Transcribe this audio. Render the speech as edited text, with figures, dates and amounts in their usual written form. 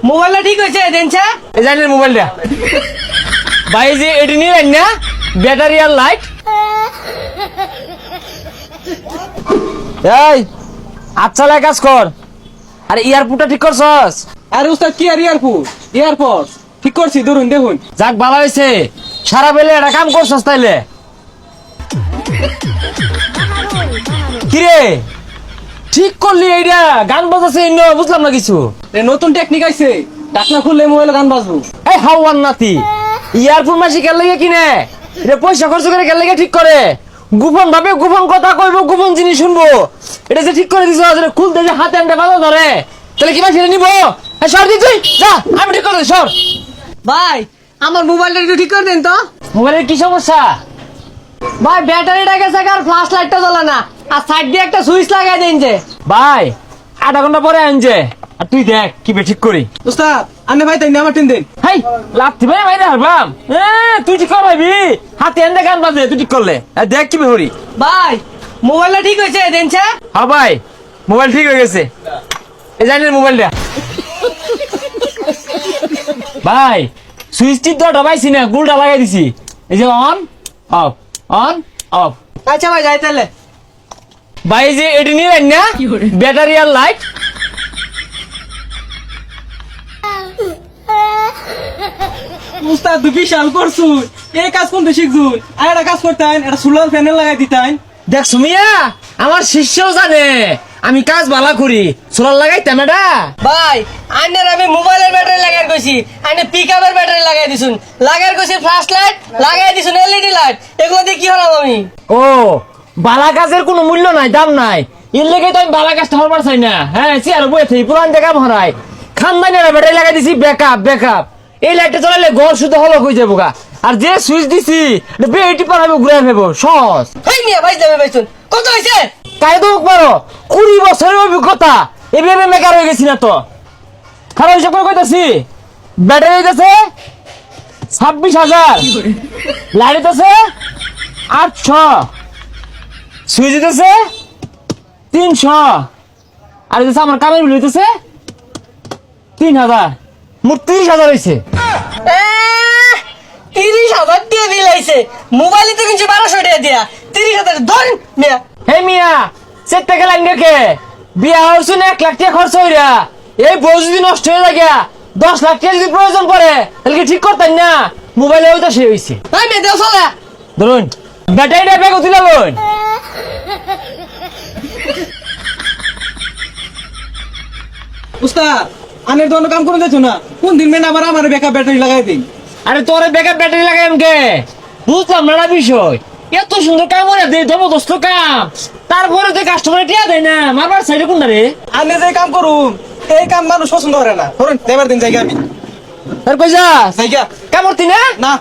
মোবাইলটা ঠিক হয়েছে দেনছে এই জানেন মোবাইলটা ভাই যে এটি নিয়ে না ব্যাটারি আর লাইট এই আচ্ছা লাই কাজ কর আরে ইয়ারপোর্টটা ঠিক করছস আরে উস্তাদ কি আর এয়ারপোর্ট ঠিক করছি ধরুন দেখুন। যাক ভালো হয়েছে সারা বেলে একটা কাম করছস তাইলে কিরে ঠিক করলি এইটা গান বাজাচ্ছে বুঝলাম না কিছু নতুন টেকনিক আইছে ডাকনা খুললে মোবাইলে গান বাজবো। এই হাওয়ার নাতি ইয়ারফোন মাসি কেন লাগে কিনে এটা পয়সা খরচ করে কেন লাগে ঠিক করে গোপন ভাবে গোপন কথা কইবো গোপন জিনিস শুনবো এটা যে ঠিক করে দিছ খুলতে যে হাতে আনতে বাধা ধরে তাহলে কি ভাই ছেড়ে নিবো সর দি তুই যা আমি ঠিক করে সর ভাই আমার মোবাইলটা একটু ঠিক করে দেন তো। মোবাইলের কি সমস্যা ভাই ব্যাটারিটা গেছে আর ফ্ল্যাশ লাইটটা জ্বলে না আর সাইড দিয়ে একটা সুইচ লাগাই দেন যে। ভাই আধা ঘন্টা পরে আনছে আর তুই দেখ কি ঠিক করি উস্তাদ আনে ভাই তাই আমার টেন দেন। হাই লাথি ভাই ভাই হারবাম তুই ঠিক কর ভাবি হাতে আনতে গান বাজে তুই ঠিক করলে দেখ কি হরি ভাই মোবাইলটা ঠিক হয়েছে দেনছে। হ্যাঁ ভাই মোবাইল ঠিক হয়ে গেছে এই জানেন মোবাইলটা ভাই সুইচ টিপ তো ডবাইছি না গুলটা লাগাই দিছি এই যে অন অফ আচ্ছা ভাই যাই তাহলে। ভাই যে এটি নিয়ে না ব্যাটারি আর লাইট উস্তাদ বিশাল করছু এই কাজ কোনটা শিখছুন আর একটা কাজ করতেন একটা সোলার প্যানেল লাগাই দিতেন। দেখ সুমিয়া আমার শিষ্যও জানে আমি কাজ ভালো করি সোলার লাগাইতাম এটা ভাই আইনের আমি মোবাইলের ব্যাটারি লাগাই কইছি আইনে পিকআপের ব্যাটারি লাগাই দিছুন লাগাই কইছি ফ্ল্যাশ লাইট লাগাই দিছুন এলইডি লাইট এগুলো দিয়ে কি হলাম আমি। ও বালা কাজের কোনো মূল্য নাই দাম নাই এর লেগে তো আমি বালা কাজটা হবার চাই না হ্যাঁ চেয়ার বয়ে থাকি পুরান জায়গা ভরাই খানদানিরা ব্যাটারি লাগাই দিছি ব্যাকআপ এই লাইটটা চলাইলে ঘর শুধু হলক হয়ে যাবো গা আর যে সুইচ দিছি বেটি পারাবো ঘুরে ফেবো সহজ হই মিয়া ভাই যাবে ভাইছুন কত হইছে তাই তো পারো 20 বছরের অভিজ্ঞতা এভাবে মেকার হয়ে গেছি না তো খারাপ হিসাব করে কইতাছি ব্যাটারি দিতেছে 26,000 লাইট দিতেছে 800 সুইচ দিতেছে 300 আর দিতেছে আমার কামের বিল হইতেছে 3,000 মোট 30,000 হয়েছে 30,000 দিয়ে বিলাইছে মোবাইলে তো কিনছি 1200 টাকা দিয়া 30,000 ধর মিয়া। হে মিয়া সেট টাকা লাইন রেখে বিয়া হচ্ছে না 1 লাখ টাকা খরচ হইরা এই বউ যদি নষ্ট হয়ে যায় 10 লাখ টাকা যদি প্রয়োজন পড়ে তাহলে কি ঠিক করতেন না মোবাইলে ওইটা সে হয়েছে ভাই মেয়ে দেও চলে ধরুন ব্যাটারিটা ব্যাগ দিলা বোন উস্তাদ আনের তো অন্য কাম করে দিচ্ছ না কোন দিন মেন আবার আমার ব্যাকআপ ব্যাটারি লাগাই দিন। আরে তোরে ব্যাকআপ ব্যাটারি লাগাই আমকে বুঝলাম না বিষয় এত সুন্দর কাম করে দে জবরদস্ত কাম তারপরে তো কাস্টমার টিয়া দেয় না মারবার সাইডে কোনটা রে আনে যে কাম করুন এই কাম মানুষ পছন্দ করে না ধরুন এবার দিন জায়গা আমি আর কই যা জায়গা কামড়তি না না